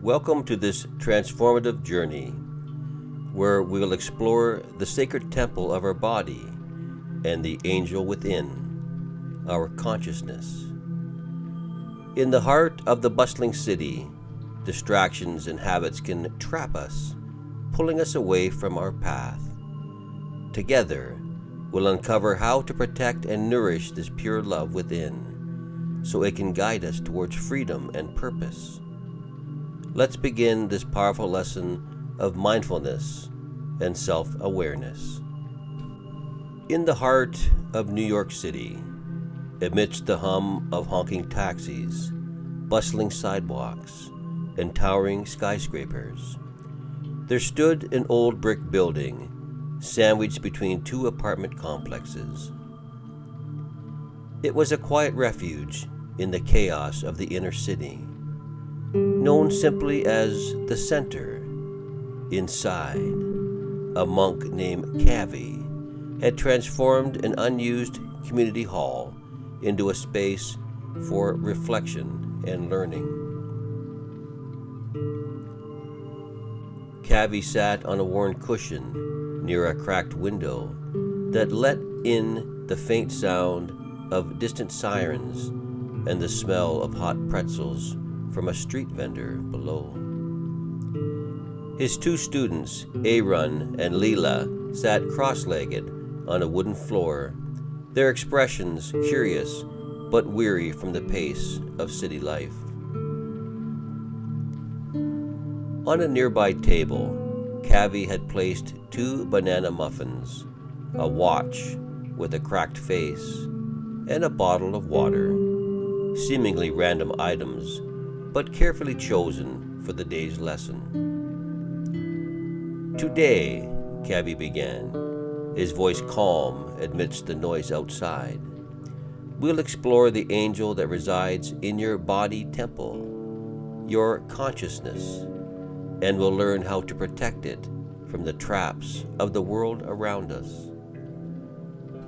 Welcome to this transformative journey where we will explore the sacred temple of our body and the angel within, our consciousness. In the heart of the bustling city, distractions and habits can trap us, pulling us away from our path. Together, we'll uncover how to protect and nourish this pure love within, so it can guide us towards freedom and purpose. Let's begin this powerful lesson of mindfulness and self-awareness. In the heart of New York City, amidst the hum of honking taxis, bustling sidewalks, and towering skyscrapers, there stood an old brick building sandwiched between two apartment complexes. It was a quiet refuge in the chaos of the inner city, known simply as the Center. Inside, a monk named Cavi had transformed an unused community hall into a space for reflection and learning. Cavi sat on a worn cushion near a cracked window that let in the faint sound of distant sirens and the smell of hot pretzels from a street vendor below. His two students, Aaron and Leela, sat cross-legged on a wooden floor, their expressions curious but weary from the pace of city life. On a nearby table, Cavi had placed two banana muffins, a watch with a cracked face, and a bottle of water, seemingly random items, but carefully chosen for the day's lesson. Today, Cavi began, his voice calm amidst the noise outside, we'll explore the angel that resides in your body temple, your consciousness, and we'll learn how to protect it from the traps of the world around us.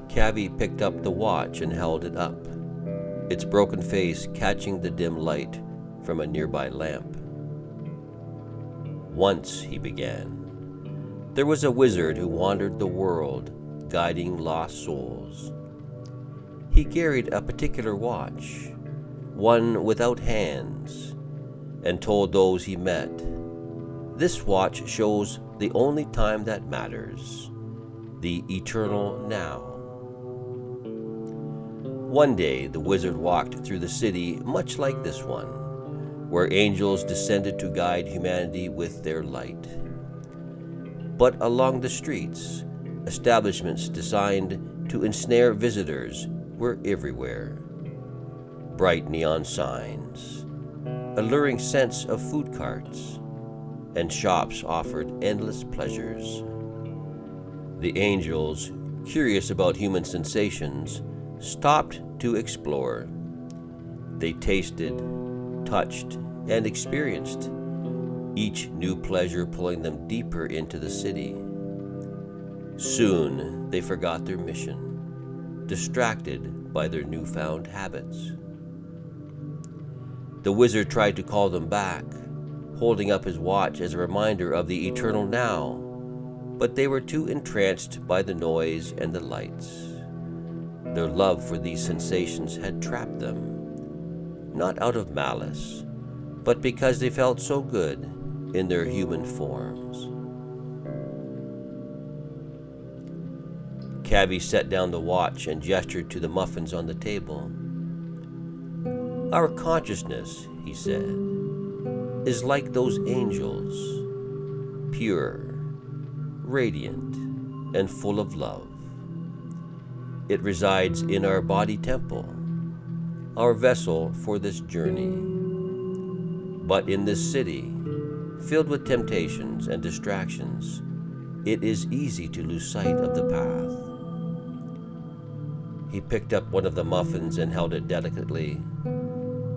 Cavi picked up the watch and held it up, its broken face catching the dim light from a nearby lamp. Once, he began, there was a wizard who wandered the world, guiding lost souls. He carried a particular watch, one without hands, and told those he met, this watch shows the only time that matters, the eternal now. One day, the wizard walked through the city much like this one, where angels descended to guide humanity with their light. But along the streets, establishments designed to ensnare visitors were everywhere. Bright neon signs, alluring scents of food carts, and shops offered endless pleasures. The angels, curious about human sensations, stopped to explore. They tasted, touched, and experienced, each new pleasure pulling them deeper into the city. Soon they forgot their mission, distracted by their newfound habits. The wizard tried to call them back, holding up his watch as a reminder of the eternal now, but they were too entranced by the noise and the lights. Their love for these sensations had trapped them, not out of malice, but because they felt so good in their human forms. Cavi set down the watch and gestured to the muffins on the table. Our consciousness, he said, is like those angels, pure, radiant, and full of love. It resides in our body temple, our vessel for this journey. But in this city, filled with temptations and distractions, it is easy to lose sight of the path. He picked up one of the muffins and held it delicately.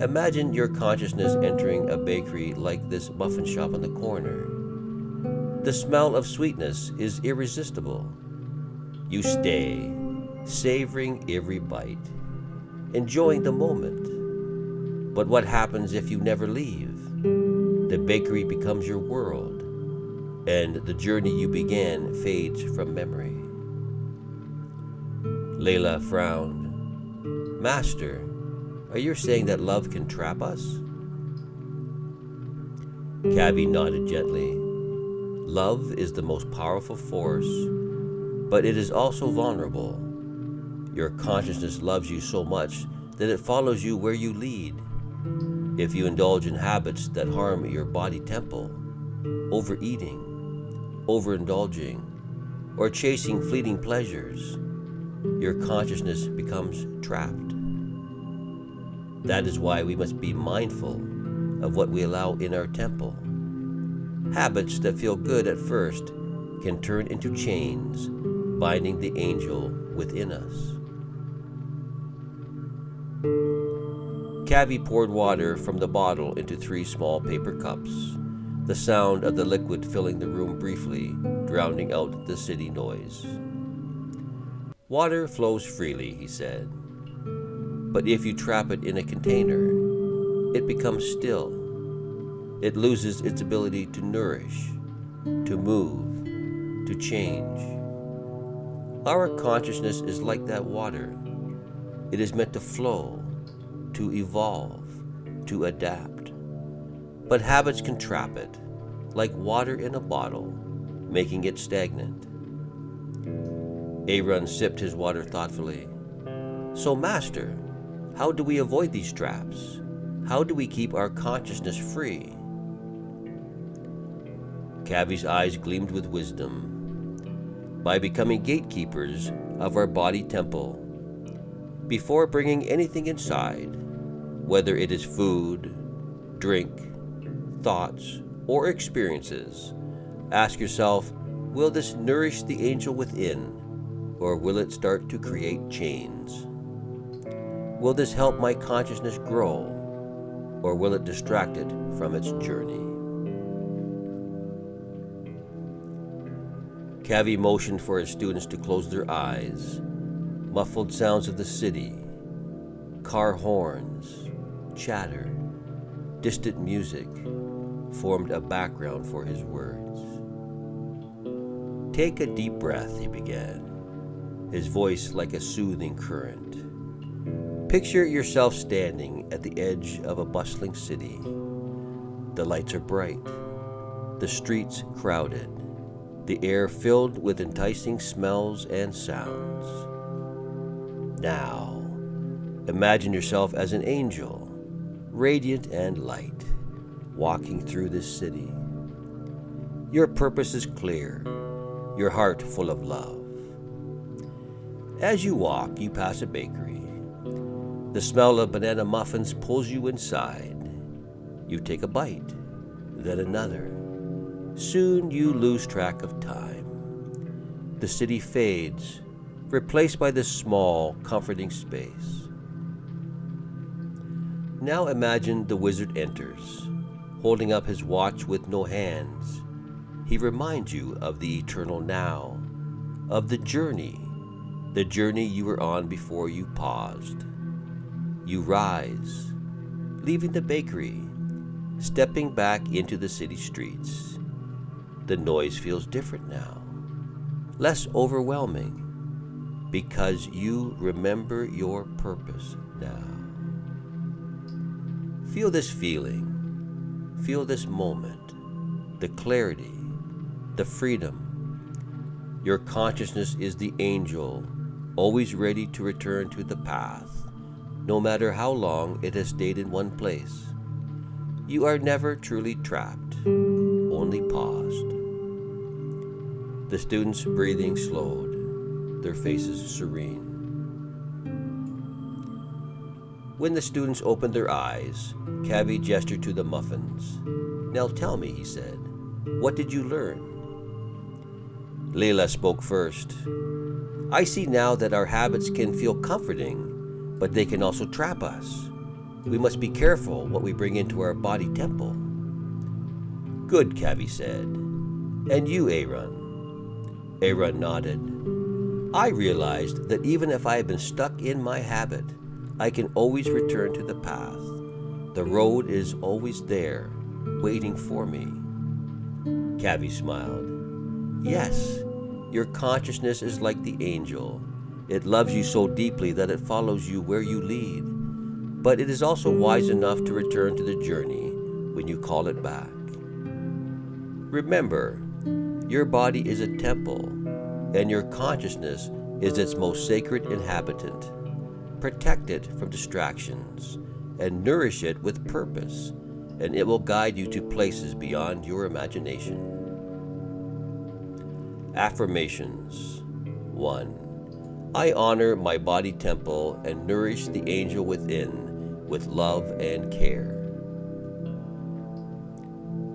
Imagine your consciousness entering a bakery like this muffin shop on the corner. The smell of sweetness is irresistible. You stay, savoring every bite, enjoying the moment. But what happens if you never leave? the bakery becomes your world, and the journey you began fades from memory. Layla frowned. Master, are you saying that love can trap us? Cabby nodded gently. Love is the most powerful force, but it is also vulnerable. Your consciousness loves you so much that it follows you where you lead. If you indulge in habits that harm your body temple, overeating, overindulging, or chasing fleeting pleasures, your consciousness becomes trapped. That is why we must be mindful of what we allow in our temple. Habits that feel good at first can turn into chains, binding the angel within us. Cabby poured water from the bottle into 3 small paper cups, the sound of the liquid filling the room briefly, drowning out the city noise. Water flows freely, he said, but if you trap it in a container, it becomes still. It loses its ability to nourish, to move, to change. Our consciousness is like that water. It is meant to flow, to evolve, to adapt. But habits can trap it, like water in a bottle, making it stagnant. Aaron sipped his water thoughtfully. So, Master, how do we avoid these traps? How do we keep our consciousness free? Cabby's eyes gleamed with wisdom. By becoming gatekeepers of our body temple. Before bringing anything inside, whether it is food, drink, thoughts, or experiences, ask yourself, will this nourish the angel within, or will it start to create chains? Will this help my consciousness grow, or will it distract it from its journey? Cabby motioned for his students to close their eyes. Muffled sounds of the city, car horns, chatter, distant music formed a background for his words. Take a deep breath, he began, his voice like a soothing current. Picture yourself standing at the edge of a bustling city. The lights are bright, the streets crowded, the air filled with enticing smells and sounds. Now, imagine yourself as an angel, radiant and light, walking through this city. Your purpose is clear, your heart full of love. As you walk, you pass a bakery. The smell of banana muffins pulls you inside. You take a bite, then another. Soon you lose track of time. The city fades, replaced by this small, comforting space. Now imagine the wizard enters, holding up his watch with no hands. He reminds you of the eternal now, of the journey you were on before you paused. You rise, leaving the bakery, stepping back into the city streets. The noise feels different now, less overwhelming, because you remember your purpose now. Feel this feeling, feel this moment, the clarity, the freedom. Your consciousness is the angel, always ready to return to the path, no matter how long it has stayed in one place. You are never truly trapped, only paused. The students' breathing slowed, their faces serene. When the students opened their eyes, Cabby gestured to the muffins. Now tell me, he said, what did you learn? Layla spoke first. I see now that our habits can feel comforting, but they can also trap us. We must be careful what we bring into our body temple. Good, Cabby said. And you, Aaron? Aaron nodded. I realized that even if I have been stuck in my habit, I can always return to the path. The road is always there, waiting for me. Cavi smiled. Yes, your consciousness is like the angel. It loves you so deeply that it follows you where you lead. But it is also wise enough to return to the journey when you call it back. Remember, your body is a temple, and your consciousness is its most sacred inhabitant. Protect it from distractions, and nourish it with purpose, and it will guide you to places beyond your imagination. Affirmations. 1. I honor my body temple and nourish the angel within with love and care.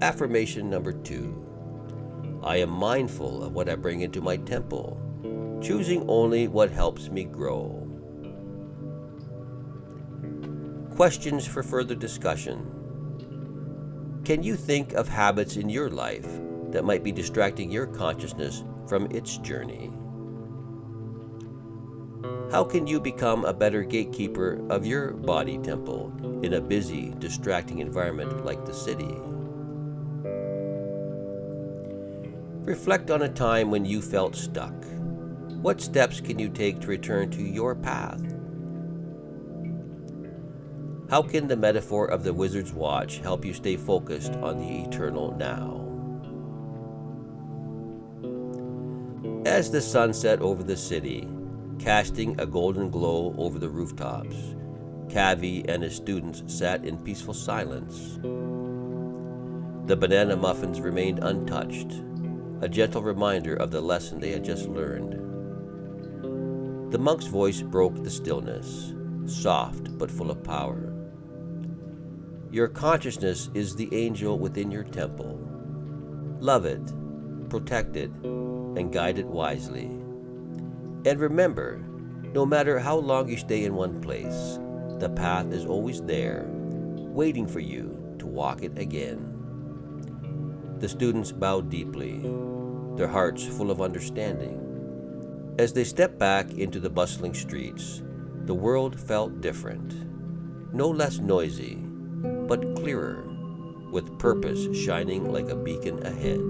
Affirmation number 2. I am mindful of what I bring into my temple, choosing only what helps me grow. Questions for further discussion. Can you think of habits in your life that might be distracting your consciousness from its journey? How can you become a better gatekeeper of your body temple in a busy, distracting environment like the city? Reflect on a time when you felt stuck. What steps can you take to return to your path? How can the metaphor of the wizard's watch help you stay focused on the eternal now? As the sun set over the city, casting a golden glow over the rooftops, Cavi and his students sat in peaceful silence. The banana muffins remained untouched, a gentle reminder of the lesson they had just learned. The monk's voice broke the stillness, soft but full of power. Your consciousness is the angel within your temple. Love it, protect it, and guide it wisely. And remember, no matter how long you stay in one place, the path is always there, waiting for you to walk it again. The students bowed deeply, their hearts full of understanding. As they stepped back into the bustling streets, the world felt different. No less noisy, but clearer, with purpose shining like a beacon ahead.